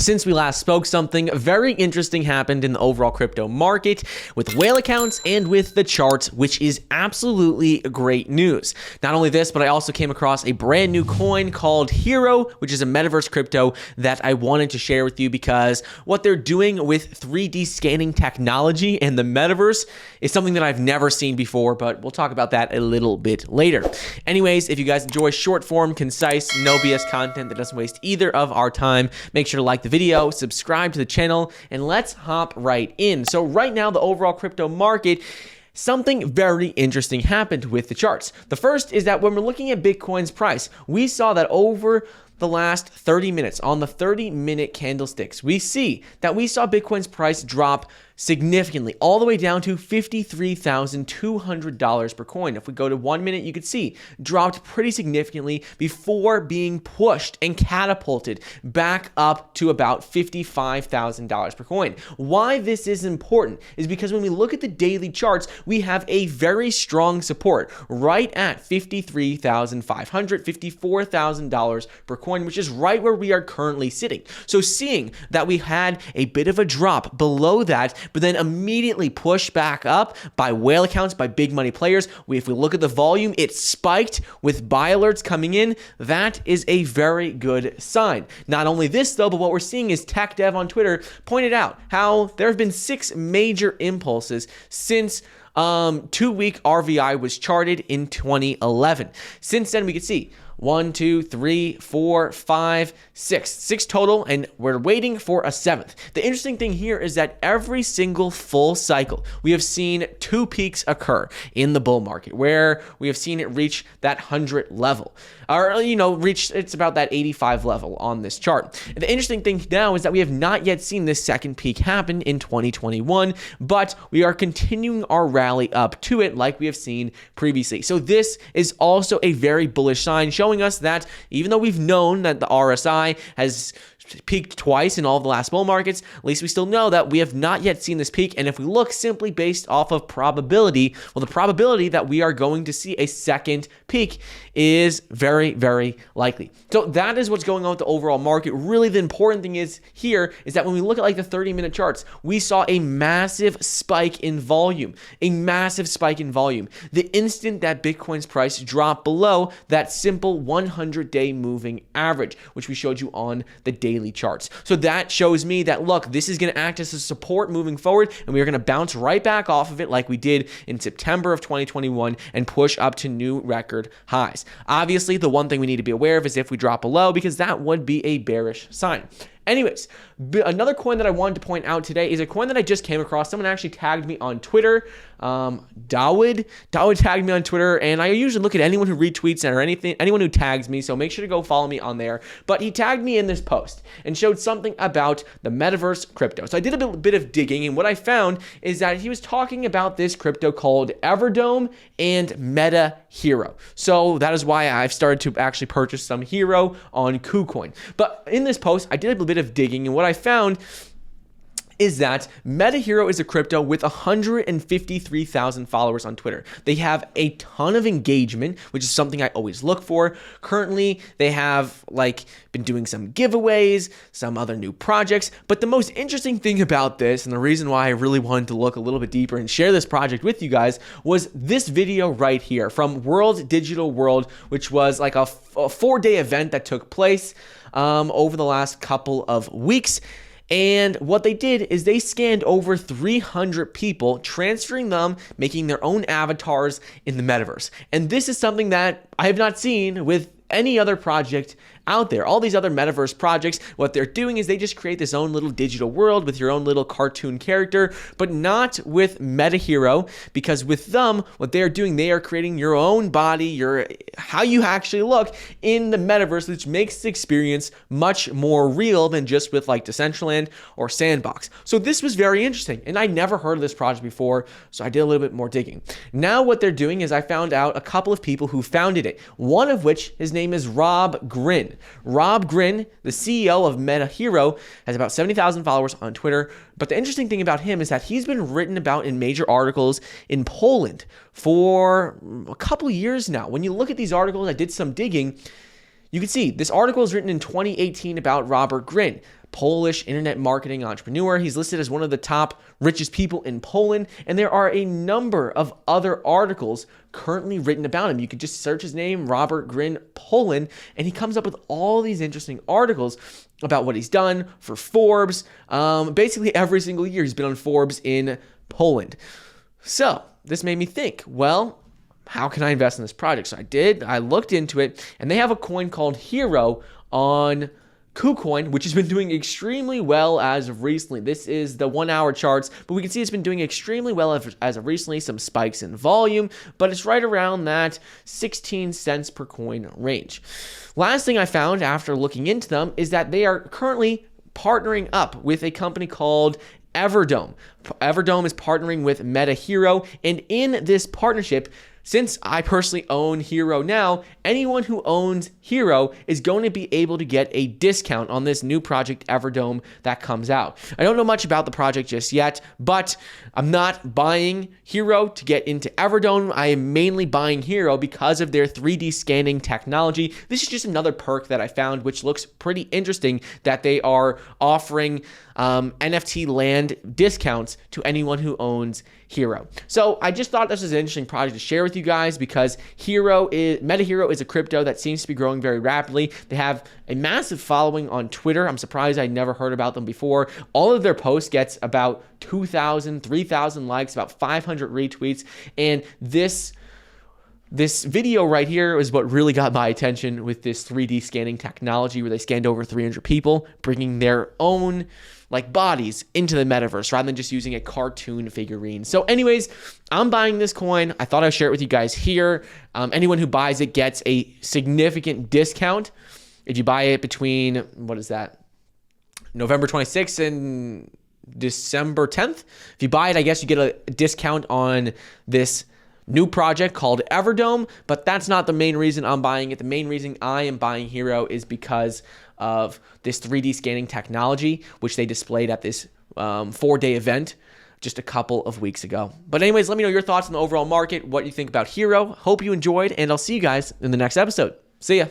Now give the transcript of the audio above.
Since we last spoke, something very interesting happened in the overall crypto market with whale accounts and with the charts, which is absolutely great news. Not only this, but I also came across a brand new coin called Hero, which is a metaverse crypto that I wanted to share with you because what they're doing with 3D scanning technology and the metaverse is something that I've never seen before, but we'll talk about that a little bit later. Anyways, if you guys enjoy short form, concise, no BS content that doesn't waste either of our time, make sure to like the video, subscribe to the channel, and let's hop right in. So right now, the overall crypto market, something very interesting happened with the charts. The first is that when we're looking at Bitcoin's price, we saw that over the last 30 minutes on the 30-minute candlesticks, we saw Bitcoin's price drop significantly, all the way down to $53,200 per coin. If we go to 1 minute, you could see dropped pretty significantly before being pushed and catapulted back up to about $55,000 per coin. Why this is important is because when we look at the daily charts, we have a very strong support right at $53,500, $54,000 per coin, which is right where we are currently sitting. So seeing that we had a bit of a drop below that, but then immediately pushed back up by whale accounts, by big money players. If we look at the volume, it spiked with buy alerts coming in. That is a very good sign. Not only this though, but what we're seeing is Tech Dev on Twitter pointed out how there have been 6 major impulses since 2-week RVI was charted in 2011. Since then, we can see 1, 2, 3, 4, 5, 6 total, and we're waiting for a 7th. The interesting thing here is that every single full cycle, we have seen 2 peaks occur in the bull market, where we have seen it reach that 100 level, or it's about that 85 level on this chart. And the interesting thing now is that we have not yet seen this second peak happen in 2021, but we are continuing our rally up to it like we have seen previously. So this is also a very bullish sign, showing us that even though we've known that the RSI has peaked twice in all of the last bull markets, at least we still know that we have not yet seen this peak. And if we look simply based off of probability, well, the probability that we are going to see a second peak is very, very likely. So that is what's going on with the overall market. Really, the important thing is that when we look at like the 30-minute charts, we saw a massive spike in volume, The instant that Bitcoin's price dropped below that simple 100-day moving average, which we showed you on the daily charts. So that shows me that, look, this is going to act as a support moving forward, and we are going to bounce right back off of it like we did in September of 2021 and push up to new record highs. Obviously, the one thing we need to be aware of is if we drop below, because that would be a bearish sign. Anyways, another coin that I wanted to point out today is a coin that I just came across. Someone actually tagged me on Twitter. Dawid tagged me on Twitter, and I usually look at anyone who retweets or anyone who tags me, so make sure to go follow me on there. But he tagged me in this post and showed something about the metaverse crypto. So I did a bit of digging, and what I found is that he was talking about this crypto called Everdome and Metahero. So that is why I've started to actually purchase some Hero on KuCoin. But in this post, I did a bit of digging, and what I found is that Metahero is a crypto with 153,000 followers on Twitter. They have a ton of engagement, which is something I always look for. Currently, they have been doing some giveaways, some other new projects. But the most interesting thing about this, and the reason why I really wanted to look a little bit deeper and share this project with you guys, was this video right here from World Digital World, which was like a 4-day event that took place over the last couple of weeks. And what they did is they scanned over 300 people, transferring them, making their own avatars in the metaverse. And this is something that I have not seen with any other project out there. All these other metaverse projects, what they're doing is they just create this own little digital world with your own little cartoon character, but not with Metahero, because with them, what they're doing, they are creating your own body, how you actually look in the metaverse, which makes the experience much more real than just with like Decentraland or Sandbox. So this was very interesting, and I never heard of this project before, so I did a little bit more digging. Now what they're doing is I found out a couple of people who founded it, one of which, his name is Rob Grin. Rob Grin, the CEO of Metahero, has about 70,000 followers on Twitter. But the interesting thing about him is that he's been written about in major articles in Poland for a couple of years now. When you look at these articles, I did some digging, you can see this article is written in 2018 about Robert Grin, Polish internet marketing entrepreneur. He's listed as one of the top richest people in Poland, and there are a number of other articles currently written about him. You could just search his name, Robert Grin, Poland, and he comes up with all these interesting articles about what he's done for Forbes. Basically every single year he's been on Forbes in Poland. So this made me think, well, how can I invest in this project? So I looked into it, and they have a coin called Hero on KuCoin, which has been doing extremely well as of recently. This is the 1 hour charts, but we can see it's been doing extremely well as of recently, some spikes in volume, but it's right around that 16 cents per coin range. Last thing I found after looking into them is that they are currently partnering up with a company called Everdome. Everdome is partnering with Metahero, and in this partnership, since I personally own Hero now, anyone who owns Hero is going to be able to get a discount on this new project Everdome that comes out. I don't know much about the project just yet, but I'm not buying Hero to get into Everdome. I am mainly buying Hero because of their 3D scanning technology. This is just another perk that I found, which looks pretty interesting, that they are offering NFT land discounts to anyone who owns Hero. So I just thought this was an interesting project to share with you guys, because Metahero is a crypto that seems to be growing very rapidly. They have a massive following on Twitter. I'm surprised I never heard about them before. All of their posts gets about 2,000, 3,000 likes, about 500 retweets, and this video right here is what really got my attention with this 3D scanning technology, where they scanned over 300 people, bringing their own bodies into the metaverse rather than just using a cartoon figurine. So anyways, I'm buying this coin. I thought I'd share it with you guys here. Anyone who buys it gets a significant discount. If you buy it between, what is that, November 26th and December 10th. If you buy it, I guess you get a discount on this new project called Everdome, but that's not the main reason I'm buying it. The main reason I am buying Hero is because of this 3D scanning technology, which they displayed at this 4-day event just a couple of weeks ago. But anyways, let me know your thoughts on the overall market, what you think about Hero. Hope you enjoyed, and I'll see you guys in the next episode. See ya.